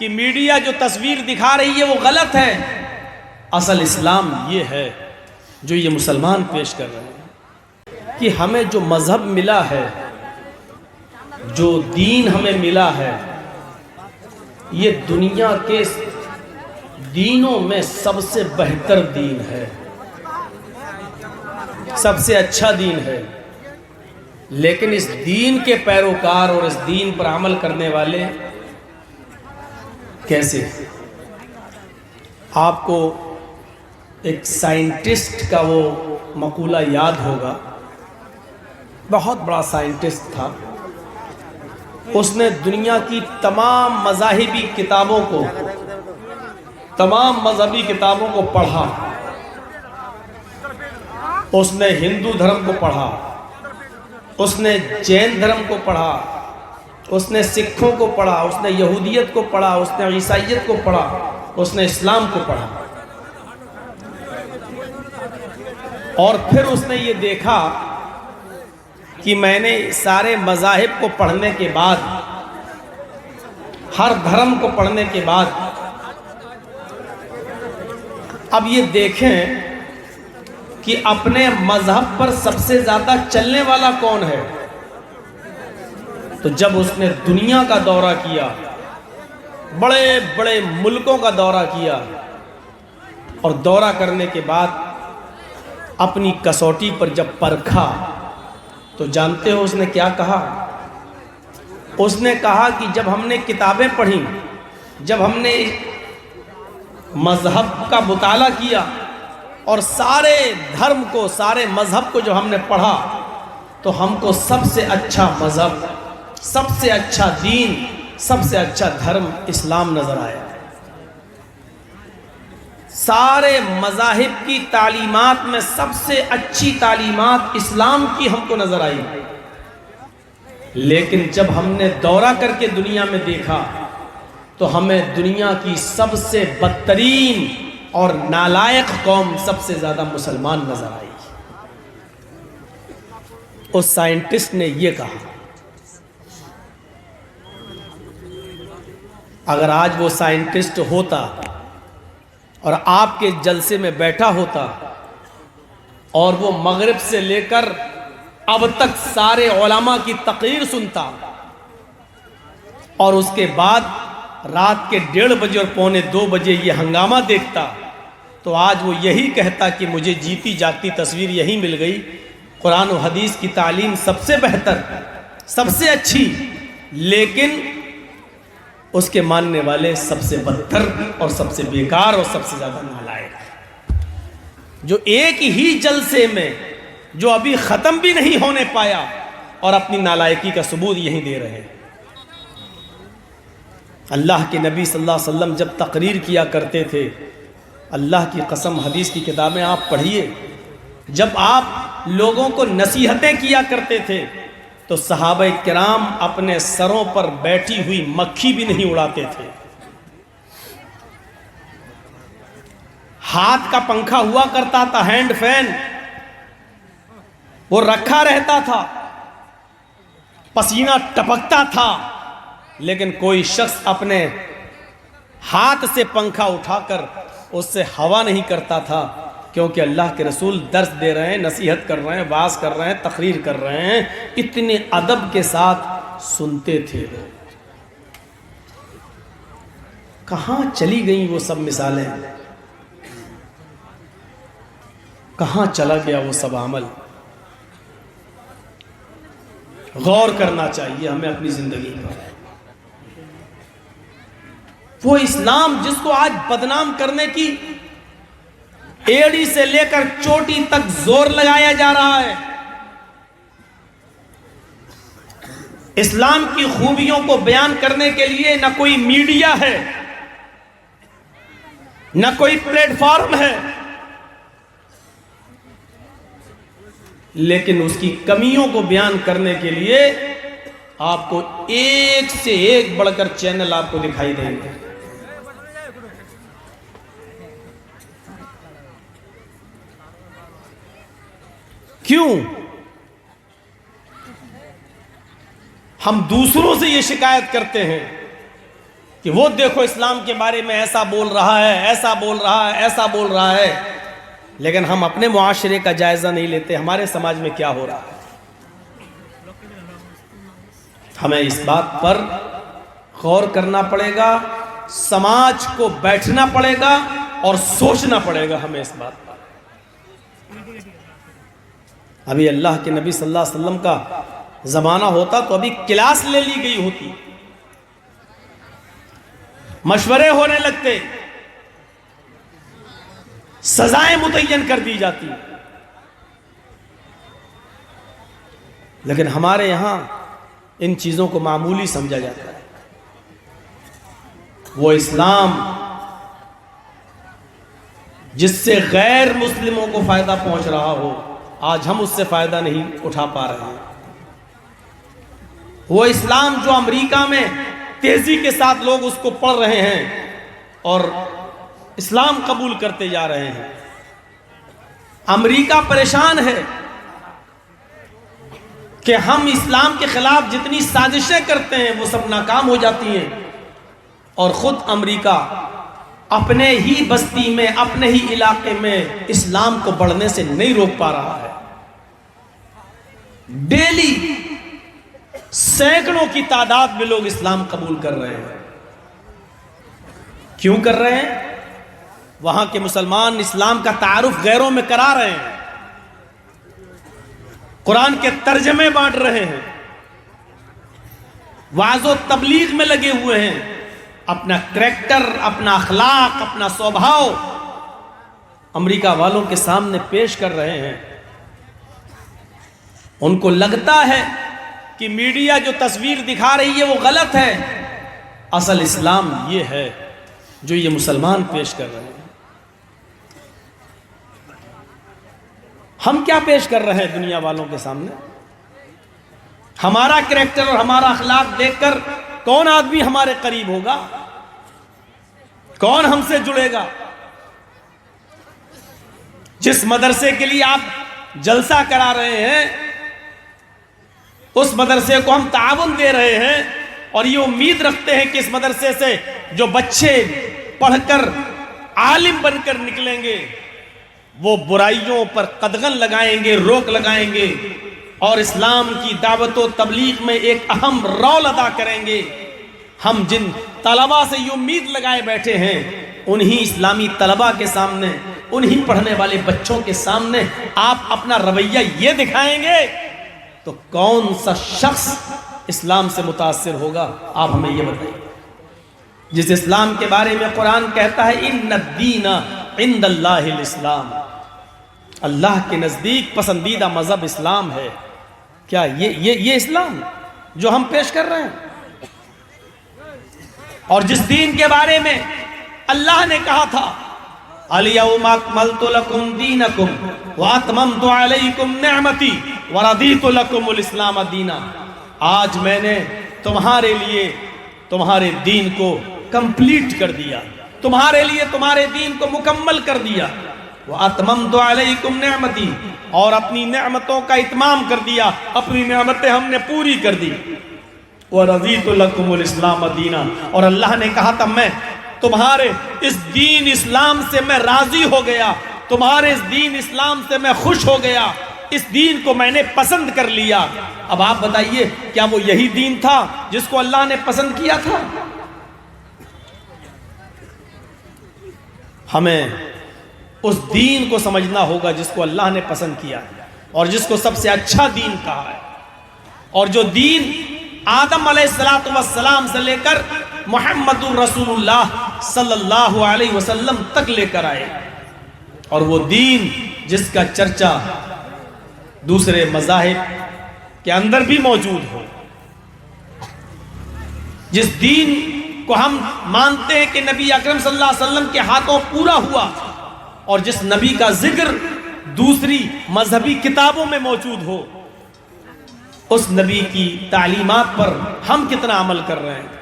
کہ میڈیا جو تصویر دکھا رہی ہے وہ غلط ہے، اصل اسلام یہ ہے جو یہ مسلمان پیش کر رہے ہیں کہ ہمیں جو مذہب ملا ہے، جو دین ہمیں ملا ہے، یہ دنیا کے دینوں میں سب سے بہتر دین ہے، سب سے اچھا دین ہے۔ لیکن اس دین کے پیروکار اور اس دین پر عمل کرنے والے کیسے؟ آپ کو ایک سائنٹسٹ کا وہ مقولہ یاد ہوگا، بہت بڑا سائنٹسٹ تھا، اس نے دنیا کی تمام مذاہبی کتابوں کو، تمام مذہبی کتابوں کو پڑھا۔ اس نے ہندو دھرم کو پڑھا، اس نے جین دھرم کو پڑھا، اس نے سکھوں کو پڑھا، اس نے یہودیت کو پڑھا، اس نے عیسائیت کو پڑھا، اس نے اسلام کو پڑھا، اور پھر اس نے یہ دیکھا کہ میں نے سارے مذاہب کو پڑھنے کے بعد، ہر دھرم کو پڑھنے کے بعد، اب یہ دیکھیں کہ اپنے مذہب پر سب سے زیادہ چلنے والا کون ہے۔ تو جب اس نے دنیا کا دورہ کیا، بڑے بڑے ملکوں کا دورہ کیا، اور دورہ کرنے کے بعد اپنی کسوٹی پر جب پرکھا، تو جانتے ہو اس نے کیا کہا؟ اس نے کہا کہ جب ہم نے کتابیں پڑھیں، جب ہم نے مذہب کا مطالعہ کیا اور سارے دھرم کو، سارے مذہب کو جو ہم نے پڑھا، تو ہم کو سب سے اچھا مذہب، سب سے اچھا دین، سب سے اچھا دھرم اسلام نظر آیا۔ سارے مذاہب کی تعلیمات میں سب سے اچھی تعلیمات اسلام کی ہم کو نظر آئی۔ لیکن جب ہم نے دورہ کر کے دنیا میں دیکھا، تو ہمیں دنیا کی سب سے بدترین اور نالائق قوم سب سے زیادہ مسلمان نظر آئی۔ اس سائنٹسٹ نے یہ کہا۔ اگر آج وہ سائنٹسٹ ہوتا اور آپ کے جلسے میں بیٹھا ہوتا، اور وہ مغرب سے لے کر اب تک سارے علماء کی تقریر سنتا، اور اس کے بعد رات کے 1:30 بجے اور 1:45 بجے یہ ہنگامہ دیکھتا، تو آج وہ یہی کہتا کہ مجھے جیتی جاگتی تصویر یہی مل گئی، قرآن و حدیث کی تعلیم سب سے بہتر، سب سے اچھی، لیکن اس کے ماننے والے سب سے بدتر اور سب سے بیکار اور سب سے زیادہ نالائق، جو ایک ہی جلسے میں جو ابھی ختم بھی نہیں ہونے پایا اور اپنی نالائکی کا ثبوت یہی دے رہے ہیں۔ اللہ کے نبی صلی اللہ علیہ وسلم جب تقریر کیا کرتے تھے، اللہ کی قسم حدیث کی کتابیں آپ پڑھیے، جب آپ لوگوں کو نصیحتیں کیا کرتے تھے تو صحابہ کرام اپنے سروں پر بیٹھی ہوئی مکھی بھی نہیں اڑاتے تھے۔ ہاتھ کا پنکھا ہوا کرتا تھا، ہینڈ فین، وہ رکھا رہتا تھا، پسینہ ٹپکتا تھا، لیکن کوئی شخص اپنے ہاتھ سے پنکھا اٹھا کر اس سے ہوا نہیں کرتا تھا، کیونکہ اللہ کے رسول درس دے رہے ہیں، نصیحت کر رہے ہیں، واعظ کر رہے ہیں، تقریر کر رہے ہیں، اتنے ادب کے ساتھ سنتے تھے۔ کہاں چلی گئیں وہ سب مثالیں؟ کہاں چلا گیا وہ سب عمل؟ غور کرنا چاہیے ہمیں اپنی زندگی پر۔ وہ اسلام جس کو آج بدنام کرنے کی ایڑی سے لے کر چوٹی تک زور لگایا جا رہا ہے، اسلام کی خوبیوں کو بیان کرنے کے لیے نہ کوئی میڈیا ہے، نہ کوئی پلیٹ فارم ہے، لیکن اس کی کمیوں کو بیان کرنے کے لیے آپ کو ایک سے ایک بڑھ کر چینل آپ کو دکھائی دیں گے۔ کیوں؟ ہم دوسروں سے یہ شکایت کرتے ہیں کہ وہ دیکھو اسلام کے بارے میں ایسا بول رہا ہے، ایسا بول رہا ہے، ایسا بول رہا ہے، لیکن ہم اپنے معاشرے کا جائزہ نہیں لیتے ہمارے سماج میں کیا ہو رہا ہے۔ ہمیں اس بات پر غور کرنا پڑے گا، سماج کو بیٹھنا پڑے گا اور سوچنا پڑے گا ہمیں اس بات پر۔ ابھی اللہ کے نبی صلی اللہ علیہ وسلم کا زمانہ ہوتا تو ابھی کلاس لے لی گئی ہوتی، مشورے ہونے لگتے، سزائیں متعین کر دی جاتی، لیکن ہمارے یہاں ان چیزوں کو معمولی سمجھا جاتا ہے۔ وہ اسلام جس سے غیر مسلموں کو فائدہ پہنچ رہا ہو، آج ہم اس سے فائدہ نہیں اٹھا پا رہے ہیں۔ وہ اسلام جو امریکہ میں تیزی کے ساتھ لوگ اس کو پڑھ رہے ہیں اور اسلام قبول کرتے جا رہے ہیں، امریکہ پریشان ہے کہ ہم اسلام کے خلاف جتنی سازشیں کرتے ہیں وہ سب ناکام ہو جاتی ہیں، اور خود امریکہ اپنے ہی بستی میں، اپنے ہی علاقے میں اسلام کو بڑھنے سے نہیں روک پا رہا ہے۔ ڈیلی سینکڑوں کی تعداد میں لوگ اسلام قبول کر رہے ہیں۔ کیوں کر رہے ہیں؟ وہاں کے مسلمان اسلام کا تعارف غیروں میں کرا رہے ہیں، قرآن کے ترجمے بانٹ رہے ہیں، وعظ و تبلیغ میں لگے ہوئے ہیں، اپنا کریکٹر، اپنا اخلاق، اپنا سوبھاؤ امریکہ والوں کے سامنے پیش کر رہے ہیں۔ ان کو لگتا ہے کہ میڈیا جو تصویر دکھا رہی ہے وہ غلط ہے، اصل اسلام یہ ہے جو یہ مسلمان پیش کر رہے ہیں۔ ہم کیا پیش کر رہے ہیں دنیا والوں کے سامنے؟ ہمارا کریکٹر اور ہمارا اخلاق دیکھ کر کون آدمی ہمارے قریب ہوگا؟ کون ہم سے جڑے گا؟ جس مدرسے کے لیے آپ جلسہ کرا رہے ہیں، اس مدرسے کو ہم تعاون دے رہے ہیں اور یہ امید رکھتے ہیں کہ اس مدرسے سے جو بچے پڑھ کر عالم بن کر نکلیں گے وہ برائیوں پر قدغن لگائیں گے، روک لگائیں گے، اور اسلام کی دعوت و تبلیغ میں ایک اہم رول ادا کریں گے۔ ہم جن طلباء سے یہ امید لگائے بیٹھے ہیں، انہی اسلامی طلباء کے سامنے، انہی پڑھنے والے بچوں کے سامنے آپ اپنا رویہ یہ دکھائیں گے تو کون سا شخص اسلام سے متاثر ہوگا؟ آپ ہمیں یہ بتائیے۔ جس اسلام کے بارے میں قرآن کہتا ہے ان الدین عند اللہ الاسلام، اللہ کے نزدیک پسندیدہ مذہب اسلام ہے، کیا یہ اسلام جو ہم پیش کر رہے ہیں؟ اور جس دین کے بارے میں اللہ نے کہا تھا الیوم اکملت لکم دینکم واتممت علیکم نعمتی ورضیت لکم الاسلام دینا، آج میں نے تمہارے لیے تمہارے دین کو کمپلیٹ کر دیا، تمہارے لیے تمہارے دین کو مکمل کر دیا، واتممت علیکم نعمتی، اور اپنی نعمتوں کا اتمام کر دیا، اپنی نعمتیں ہم نے پوری کر دی، وَرَضِيتُ لَكُمُ الْإِسْلَامَ دِينًا، اور اللہ نے کہا تھا میں تمہارے اس دین اسلام سے میں راضی ہو گیا، تمہارے اس دین اسلام سے میں خوش ہو گیا، اس دین کو میں نے پسند کر لیا۔ اب آپ بتائیے کیا وہ یہی دین تھا جس کو اللہ نے پسند کیا تھا؟ ہمیں اس دین کو سمجھنا ہوگا جس کو اللہ نے پسند کیا ہے اور جس کو سب سے اچھا دین کہا ہے، اور جو دین آدم علیہ السلام سے لے کر محمد رسول اللہ صلی اللہ علیہ وسلم تک لے کر آئے، اور وہ دین جس کا چرچا دوسرے مذاہب کے اندر بھی موجود ہو، جس دین کو ہم مانتے ہیں کہ نبی اکرم صلی اللہ علیہ وسلم کے ہاتھوں پورا ہوا، اور جس نبی کا ذکر دوسری مذہبی کتابوں میں موجود ہو، اس نبی کی تعلیمات پر ہم کتنا عمل کر رہے ہیں؟